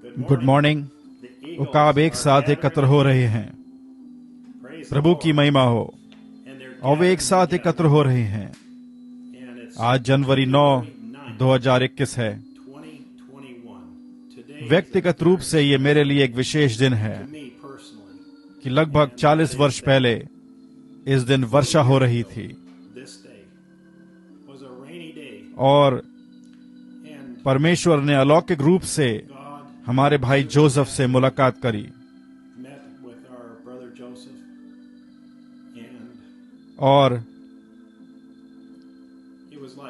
Good morning. उकाब एक साथ एकत्र हो रहे हैं। प्रभु की महिमा हो। और वे एक साथ एकत्र हो रहे हैं। आज जनवरी 9, 2021 है। व्यक्तिगत रूप से ये मेरे लिए एक विशेष दिन है कि लगभग 40 वर्ष पहले इस दिन वर्षा हो रही थी और परमेश्वर ने अलौकिक रूप से हमारे भाई जोसेफ से मुलाकात करी और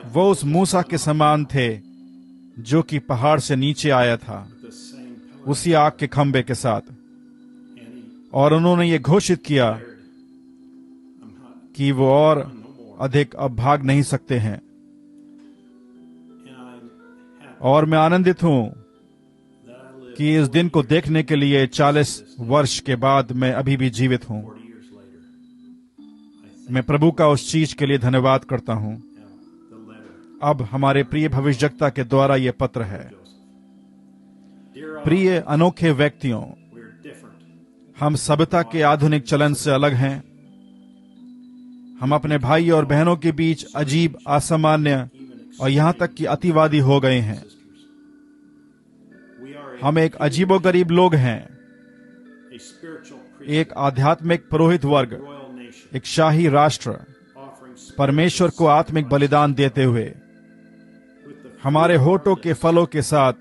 वो उस मूसा के समान थे जो कि पहाड़ से नीचे आया था उसी आग के खंबे के साथ, और उन्होंने ये घोषित किया कि वो और अधिक अब भाग नहीं सकते हैं। और मैं आनंदित हूं कि इस दिन को देखने के लिए 40 वर्ष के बाद मैं अभी भी जीवित हूं। मैं प्रभु का उस चीज के लिए धन्यवाद करता हूं। अब हमारे प्रिय भविष्यवक्ता के द्वारा यह पत्र है। प्रिय अनोखे व्यक्तियों, हम सभ्यता के आधुनिक चलन से अलग हैं। हम अपने भाई और बहनों के बीच अजीब, असामान्य और यहां तक कि अतिवादी हो गए हैं। हम एक अजीबोगरीब लोग हैं, एक आध्यात्मिक पुरोहित वर्ग, एक शाही राष्ट्र, परमेश्वर को आत्मिक बलिदान देते हुए, हमारे होठों के फलों के साथ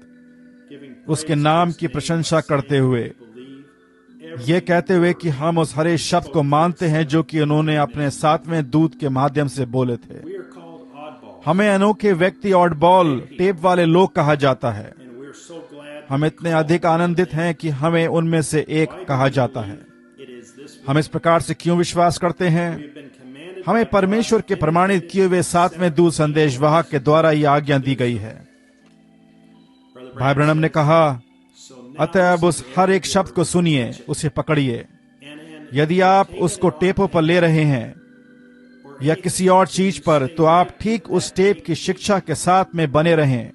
उसके नाम की प्रशंसा करते हुए, ये कहते हुए कि हम उस हरे शब्द को मानते हैं जो कि उन्होंने अपने 7वें दूत के माध्यम से बोले थे। हमें अनोखे व्यक्ति, ऑडबॉल, टेप वाले लोग कहा जाता है। हम इतने अधिक आनंदित हैं कि हमें उनमें से एक कहा जाता है। हम इस प्रकार से क्यों विश्वास करते हैं? हमें परमेश्वर के प्रमाणित किए हुए 7वें दूत संदेश वाहक के द्वारा यह आज्ञा दी गई है। भाई ब्रैनम ने कहा, अतः अब उस हर एक शब्द को सुनिए, उसे पकड़िए। यदि आप उसको टेपों पर ले रहे हैं या किसी और चीज पर, तो आप ठीक उस टेप की शिक्षा के साथ में बने रहें।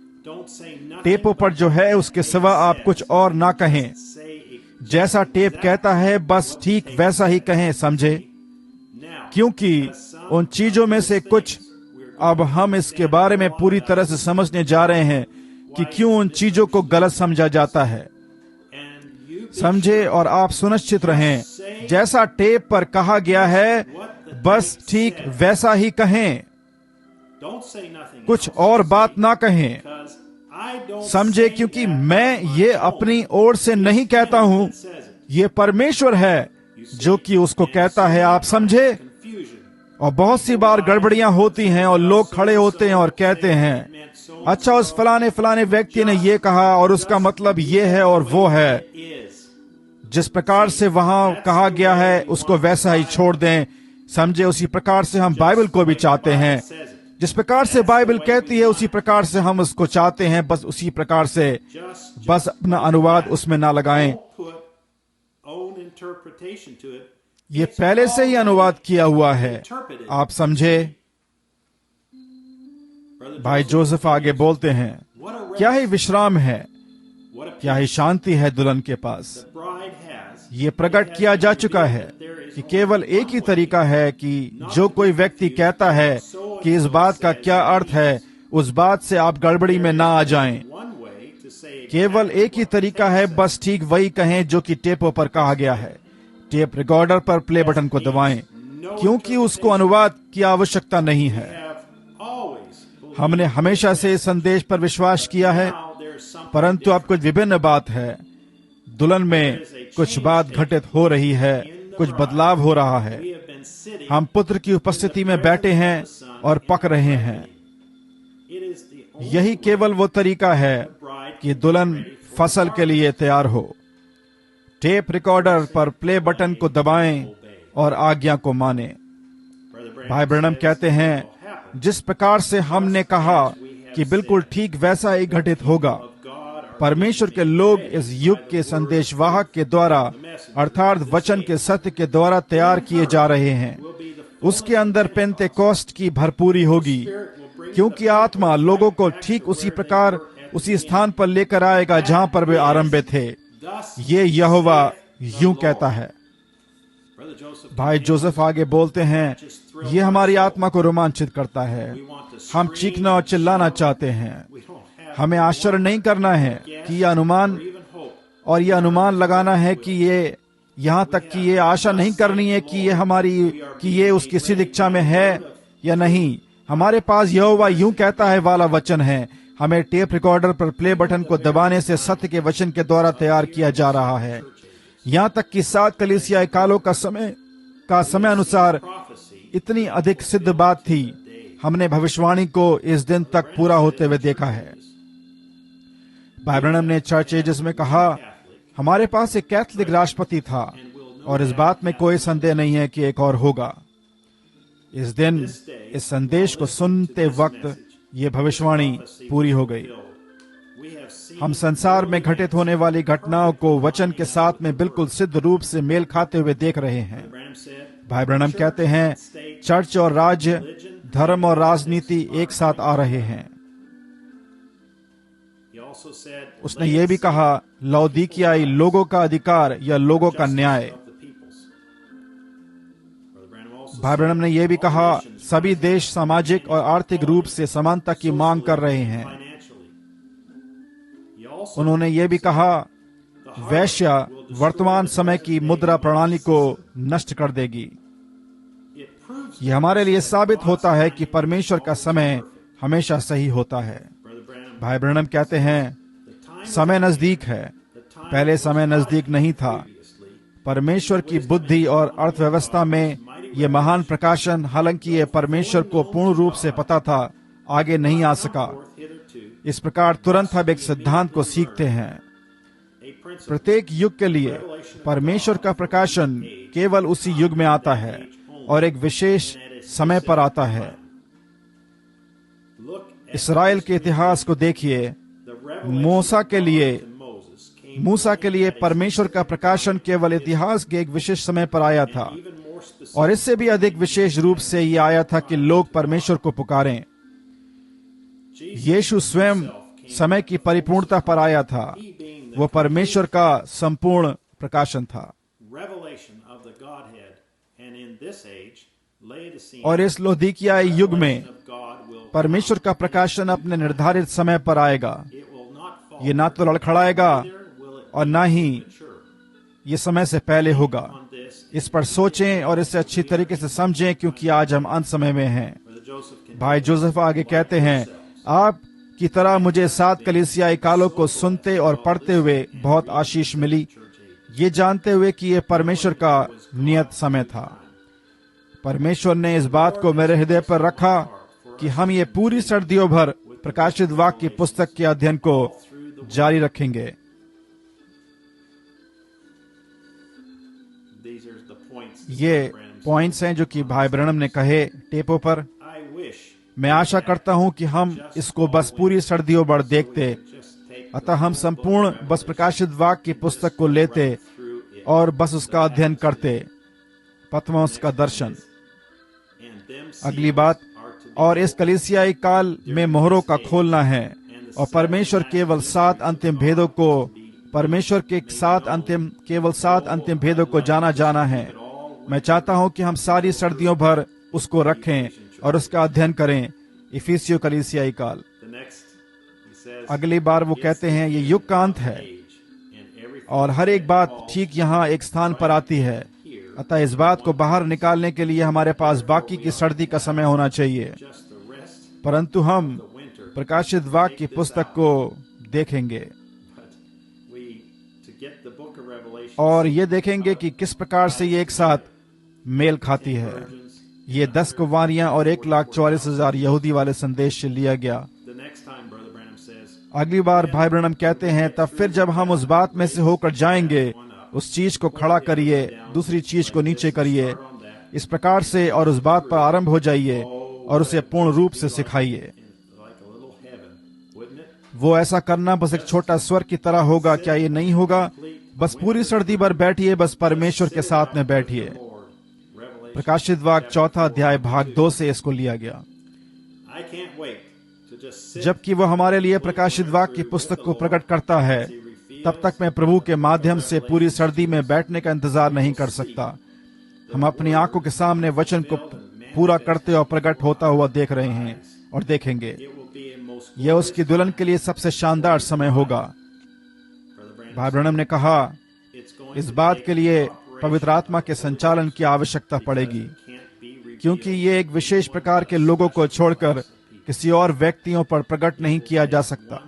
टेपों पर जो है उसके सिवा आप कुछ और ना कहें। जैसा टेप कहता है बस ठीक वैसा ही कहें, समझे? क्योंकि उन चीजों में से कुछ अब हम इसके बारे में पूरी तरह से समझने जा रहे हैं कि क्यों उन चीजों को गलत समझा जाता है। समझे? और आप सुनिश्चित रहें, जैसा टेप पर कहा गया है बस ठीक वैसा ही कहें, कुछ और बात ना कहें। समझे? क्योंकि मैं ये अपनी ओर से नहीं कहता हूं, ये परमेश्वर है जो कि उसको कहता है। आप समझे? और बहुत सी बार गड़बड़ियां होती हैं और लोग खड़े होते हैं और कहते हैं, अच्छा उस फलाने व्यक्ति ने ये कहा और उसका मतलब ये है और वो है। जिस प्रकार से वहां कहा गया है उसको वैसा ही छोड़ दें। समझे? उसी प्रकार से हम बाइबल को भी चाहते हैं। जिस प्रकार से बाइबल कहती है उसी प्रकार से हम उसको चाहते हैं, बस उसी प्रकार से, बस अपना अनुवाद उसमें ना लगाएं। ये पहले से ही अनुवाद किया हुआ है। आप समझे? भाई जोसेफ आगे बोलते हैं, क्या ही विश्राम है, क्या ही शांति है दुल्हन के पास। ये प्रकट किया जा चुका है कि केवल एक ही तरीका है कि जो कोई व्यक्ति कहता है कि इस बात का क्या अर्थ है, उस बात से आप गड़बड़ी में ना आ जाएं। केवल एक ही तरीका है, बस ठीक वही कहें जो कि टेपों पर कहा गया है। टेप रिकॉर्डर पर प्ले बटन को दबाएं, क्योंकि उसको अनुवाद की आवश्यकता नहीं है। हमने हमेशा से इस संदेश पर विश्वास किया है, परंतु अब कुछ विभिन्न बात है। दुल्हन में कुछ बात घटित हो रही है, कुछ बदलाव हो रहा है। हम पुत्र की उपस्थिति में बैठे हैं और पक रहे हैं। यही केवल वो तरीका है कि दुल्हन फसल के लिए तैयार हो। टेप रिकॉर्डर पर प्ले बटन को दबाएं और आज्ञा को माने। भाई ब्रैनम कहते हैं, जिस प्रकार से हमने कहा कि बिल्कुल ठीक वैसा ही घटित होगा। परमेश्वर के लोग इस युग के संदेशवाहक के द्वारा, अर्थात वचन के सत्य के द्वारा तैयार किए जा रहे हैं। उसके अंदर पेंतेकोस्ट की भरपूरी होगी, क्योंकि आत्मा लोगों को ठीक उसी प्रकार उसी स्थान पर लेकर आएगा जहां पर वे आरंभे थे। ये यहोवा यूं कहता है। भाई जोसेफ आगे बोलते हैं, ये हमारी आत्मा को रोमांचित करता है। हम चीखना और चिल्लाना चाहते हैं। हमें आश्चर्य नहीं करना है कि यह अनुमान लगाना है कि ये यहाँ तक कि ये आशा नहीं करनी है कि ये उसकी सिद्ध इच्छा में है या नहीं। हमारे पास यहोवा यूं कहता है वाला वचन है। हमें टेप रिकॉर्डर पर प्ले बटन को दबाने से सत्य के वचन के द्वारा तैयार किया जा रहा है। यहाँ तक कि 7 कलीसिया कालों का समय अनुसार इतनी अधिक सिद्ध बात थी। हमने भविष्यवाणी को इस दिन तक पूरा होते हुए देखा है। भाई ब्रैनम ने चर्च एजेस में कहा, हमारे पास एक कैथोलिक राष्ट्रपति था और इस बात में कोई संदेह नहीं है कि एक और होगा। इस दिन इस संदेश को सुनते वक्त ये भविष्यवाणी पूरी हो गई। हम संसार में घटित होने वाली घटनाओं को वचन के साथ में बिल्कुल सिद्ध रूप से मेल खाते हुए देख रहे हैं। भाई ब्रैनम कहते हैं, चर्च और राज्य, धर्म और राजनीति एक साथ आ रहे हैं। उसने ये भी कहा, लौदीकियाई लोगों का अधिकार या लोगों का न्याय। भाई ब्रैनम ने यह भी कहा, सभी देश सामाजिक और आर्थिक रूप से समानता की मांग कर रहे हैं। उन्होंने ये भी कहा, वैश्या वर्तमान समय की मुद्रा प्रणाली को नष्ट कर देगी। यह हमारे लिए साबित होता है कि परमेश्वर का समय हमेशा सही होता है। भाई ब्रैनम कहते हैं, समय नजदीक है। पहले समय नजदीक नहीं था। परमेश्वर की बुद्धि और अर्थव्यवस्था में यह महान प्रकाशन, हालांकि यह परमेश्वर को पूर्ण रूप से पता था, आगे नहीं आ सका। इस प्रकार तुरंत हम एक सिद्धांत को सीखते हैं। प्रत्येक युग के लिए परमेश्वर का प्रकाशन केवल उसी युग में आता है और एक विशेष समय पर आता है। इस्राएल के इतिहास को देखिए। मूसा के लिए परमेश्वर का प्रकाशन केवल इतिहास के एक विशेष समय पर आया था, और इससे भी अधिक विशेष रूप से यह आया था कि लोग परमेश्वर को पुकारें। यीशु स्वयं समय की परिपूर्णता पर आया था। वो परमेश्वर का संपूर्ण प्रकाशन था। और इस लौदीकियाई युग में परमेश्वर का प्रकाशन अपने निर्धारित समय पर आएगा। ये ना तो लड़खड़ाएगा और ना ही ये समय से पहले होगा। इस पर सोचें और इसे अच्छी तरीके से समझें, क्योंकि आज हम अंत समय में हैं। भाई जोसेफ आगे कहते हैं, आप की तरह मुझे 7 कलीसियाई कालों को सुनते और पढ़ते हुए बहुत आशीष मिली, ये जानते हुए कि यह परमेश्वर का नियत समय था। परमेश्वर ने इस बात को मेरे हृदय पर रखा कि हम ये पूरी सर्दियों भर प्रकाशित वाक्य की पुस्तक के अध्ययन को जारी रखेंगे। ये पॉइंट्स हैं जो कि भाई ब्रैनम ने कहे टेपों पर। मैं आशा करता हूं कि हम इसको बस पूरी सर्दियों भर देखते। अतः हम संपूर्ण बस प्रकाशित वाक्य की पुस्तक को लेते और बस उसका अध्ययन करते। पतमोस का दर्शन। अगली बात, और इस कलीसियाई काल में मोहरों का खोलना है, और परमेश्वर केवल 7 अंतिम भेदों को केवल 7 अंतिम भेदों को जाना है। मैं चाहता हूं कि हम सारी सर्दियों भर उसको रखें और उसका अध्ययन करें। इफिसियों कलीसियाई काल। अगली बार वो कहते हैं ये युग का अंत है, और हर एक बात ठीक यहाँ एक स्थान पर आती है। अतः इस बात को बाहर निकालने के लिए हमारे पास बाकी की सर्दी का समय होना चाहिए। परंतु हम प्रकाशित वाक्य की पुस्तक को देखेंगे और ये देखेंगे कि किस प्रकार से ये एक साथ मेल खाती है। ये 10 कुंवारियां और 1,44,000 यहूदी वाले संदेश से लिया गया। अगली बार भाई ब्रैनम कहते हैं, तब फिर जब हम उस बात में से होकर जाएंगे, उस चीज को खड़ा करिए, दूसरी चीज को नीचे करिए, इस प्रकार से, और उस बात पर आरंभ हो जाइए और उसे पूर्ण रूप से सिखाइए। वो ऐसा करना बस एक छोटा स्वर की तरह होगा। क्या ये नहीं होगा? बस पूरी सर्दी भर बैठिए, बस परमेश्वर के साथ में बैठिए। प्रकाशित वाक्य 4 अध्याय भाग 2 से इसको लिया गया। जबकि वो हमारे लिए प्रकाशित वाक्य की पुस्तक को प्रकट करता है, तब तक मैं प्रभु के माध्यम से पूरी सर्दी में बैठने का इंतजार नहीं कर सकता। हम अपनी आंखों के सामने वचन को पूरा करते और प्रकट होता हुआ देख रहे हैं और देखेंगे। यह उसकी दुल्हन के लिए सबसे शानदार समय होगा। भाई ब्रैनम ने कहा, इस बात के लिए पवित्र आत्मा के संचालन की आवश्यकता पड़ेगी, क्योंकि ये एक विशेष प्रकार के लोगों को छोड़कर किसी और व्यक्तियों पर प्रकट नहीं किया जा सकता।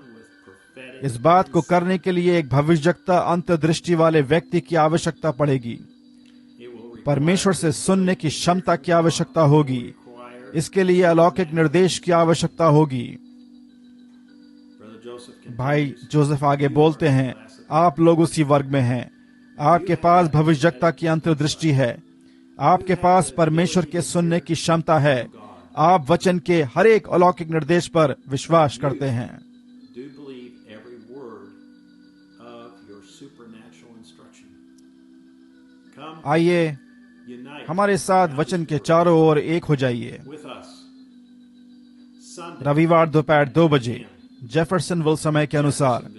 इस बात को करने के लिए एक भविष्यवक्ता अंतर्दृष्टि वाले व्यक्ति की आवश्यकता पड़ेगी। परमेश्वर से सुनने की क्षमता की आवश्यकता होगी। इसके लिए अलौकिक निर्देश की आवश्यकता होगी। भाई जोसेफ आगे बोलते हैं, आप लोग उसी वर्ग में हैं। आपके पास भविष्यवक्ता की अंतर्दृष्टि है। आपके पास परमेश्वर के सुनने की क्षमता है। आप वचन के हर एक अलौकिक निर्देश पर विश्वास करते हैं। आइए हमारे साथ वचन के चारों ओर एक हो जाइए। रविवार दोपहर 2 बजे जेफरसनविल समय के अनुसार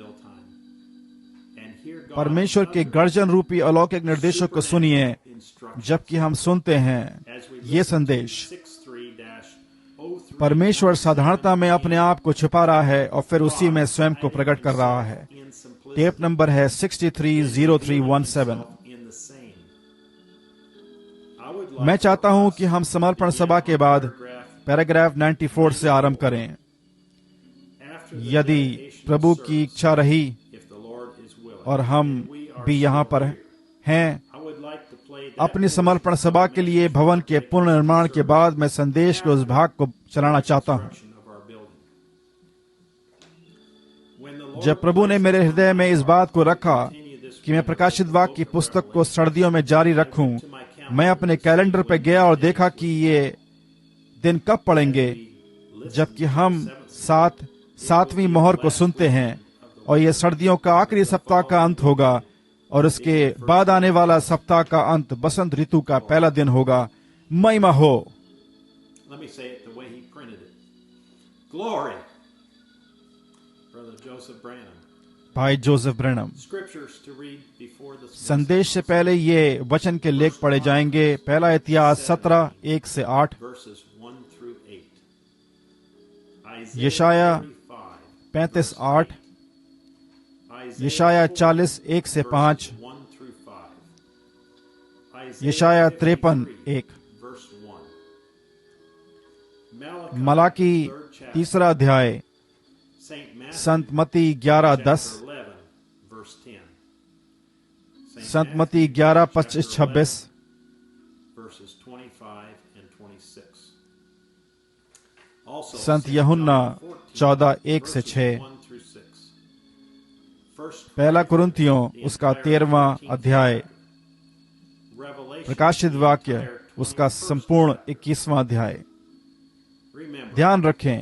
परमेश्वर के गर्जन रूपी अलौकिक निर्देशों को सुनिए, जबकि हम सुनते हैं ये संदेश। परमेश्वर साधारणता में अपने आप को छुपा रहा है और फिर उसी में स्वयं को प्रकट कर रहा है। टेप नंबर है 630317। मैं चाहता हूं कि हम समर्पण सभा के बाद पैराग्राफ 94 से आरंभ करें। यदि प्रभु की इच्छा रही और हम भी यहाँ पर हैं, अपनी समर्पण सभा के लिए भवन के पुनर्निर्माण के बाद मैं संदेश के उस भाग को चलाना चाहता हूँ। जब प्रभु ने मेरे हृदय में इस बात को रखा कि मैं प्रकाशित वाक्य की पुस्तक को सर्दियों में जारी रखूं, मैं अपने कैलेंडर पर गया और देखा कि ये दिन कब पड़ेंगे, जबकि हम सातवीं मोहर को सुनते हैं और ये सर्दियों का आखिरी सप्ताह का अंत होगा और उसके बाद आने वाला सप्ताह का अंत बसंत ऋतु का पहला दिन होगा। महिमा हो। भाई जोसेफ ब्रैनम। संदेश से पहले ये वचन के लेख पढ़े जाएंगे। पहला इतिहास 17:1 से 8, यशाया 35:8, यशाया 40:1 से 5, यशाया 53:1, मलाकी 3 अध्याय, संत मत्ती 11:10, संत मत्ती 11:25-26, संत यूहन्ना 14:1 से 6, पहला कुरिन्थियों उसका 13वां अध्याय, प्रकाशित वाक्य उसका संपूर्ण 21वां अध्याय। ध्यान रखें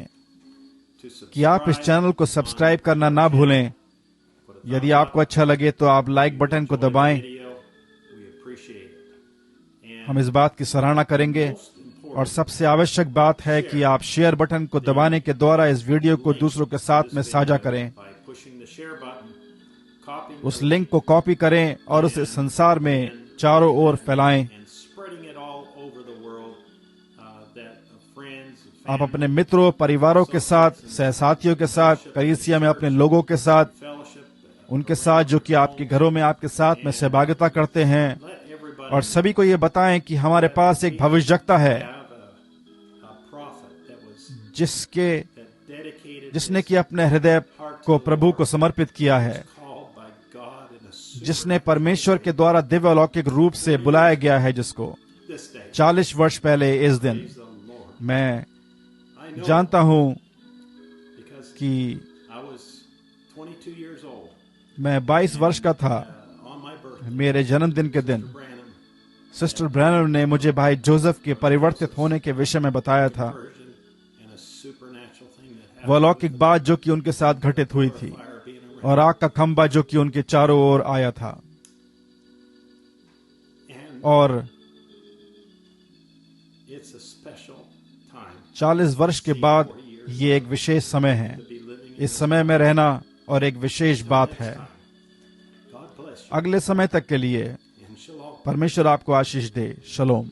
कि आप इस चैनल को सब्सक्राइब करना ना भूलें। यदि आपको अच्छा लगे तो आप लाइक बटन को दबाएं। हम इस बात की सराहना करेंगे। और सबसे आवश्यक बात है कि आप शेयर बटन को दबाने के द्वारा इस वीडियो को दूसरों के साथ में साझा करें। उस लिंक को कॉपी करें और उसे संसार में चारों ओर फैलाएं। आप अपने मित्रों, परिवारों के साथ, सहसाथियों के साथ, कलीसिया में अपने लोगों के साथ, उनके साथ जो कि आपके घरों में आपके साथ में सहभागिता करते हैं, और सभी को ये बताएं कि हमारे पास एक भविष्यवक्ता है जिसने कि अपने हृदय को प्रभु को समर्पित किया है, जिसने परमेश्वर के द्वारा दिव्य अलौकिक रूप से बुलाया गया है, जिसको 40 वर्ष पहले इस दिन मैं जानता हूं कि मैं 22 वर्ष का था। मेरे जन्मदिन के दिन सिस्टर ब्रैनम ने मुझे भाई जोसेफ के परिवर्तित होने के विषय में बताया था। वह अलौकिक बात जो कि उनके साथ घटित हुई थी, और आग का खंभा जो कि उनके चारों ओर आया था। और 40 वर्ष के बाद ये एक विशेष समय है। इस समय में रहना और एक विशेष बात है। अगले समय तक के लिए परमेश्वर आपको आशीष दे। शलोम।